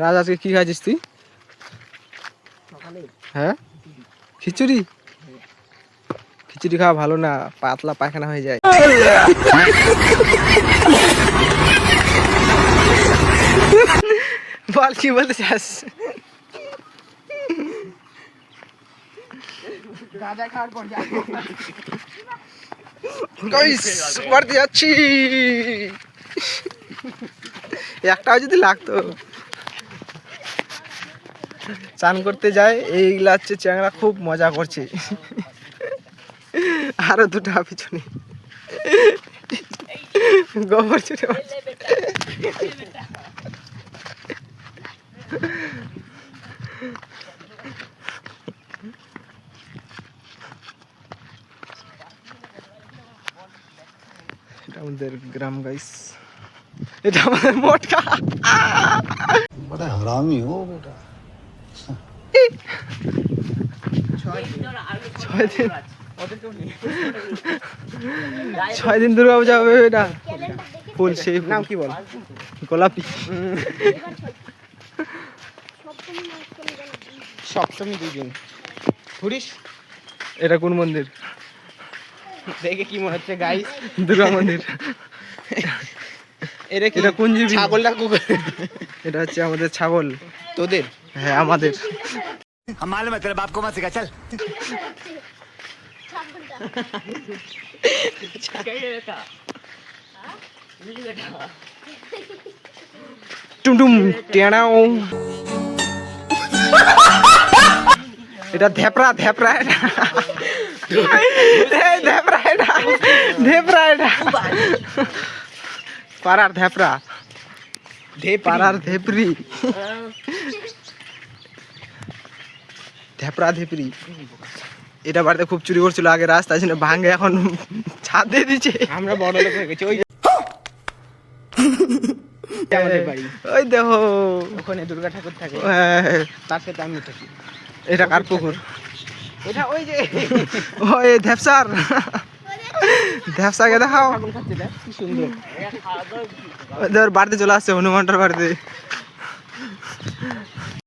রাজ আজকে কি খাইছিস তুই? হ্যাঁ খিচুড়ি। খিচুড়ি খাওয়া ভালো না, পাতলা পায়খানা হয়ে যায়। বল কি বলতে চাস? বাড়তে যাচ্ছি, একটাও যদি লাগতো। চান করতে যায়, এইগুলা হচ্ছে চ্যাংরা খুব মজা করছে। আরো দুটা পিছনে গোবর ছুটে পারছে। এটা আমাদের গ্রাম গাইস, এটা আমাদের মটকা। बड़ा हरामी हो बेटा। 6 দিন দুর্গা পূজা হবে। এটা ফুল, সেই নাম কি বল? গোলাপি। সপ্তমী 2 দিন ঘুরিস। এটা কোন মন্দির দেখে কি মনে হচ্ছে গাইস? দুর্গা মন্দির। এটা কোন জীবী? ছাগলটা কুকুর? এটা হচ্ছে আমাদের ছাগল। তোদের? হ্যাঁ আমাদের। हम मालूम है तेरे बाप को मत सिखा चल। টুমটুম টেনাও। এটা ধেপরা ধেপরা, এটা ধেপরা, এটা ধেপরা, এটা পাড়ার ধেপরা, পাড়ার ধেপরি, ধেপরা ধেপরি। এটা বাড়িতে খুব চুরি করছিল আগে, রাস্তায় জন্য ভাঙে, এখন ছাদ দিয়ে দিচ্ছে। আমরা বড় লোক হয়ে গেছি। ওই আমাদের বাড়ি, ওই দেখো ওখানে দুর্গা ঠাকুর থাকে, তার সাথে আমি থাকি। এটা কার পুকুর? এটা ওই যে ওই ধেপসার, ধেপসাকে দেখাও। ছাগল খাচ্ছে, দেখ কি সুন্দর। ওদের বাড়িতে চলে আসছে, হনুমানটার বাড়িতে।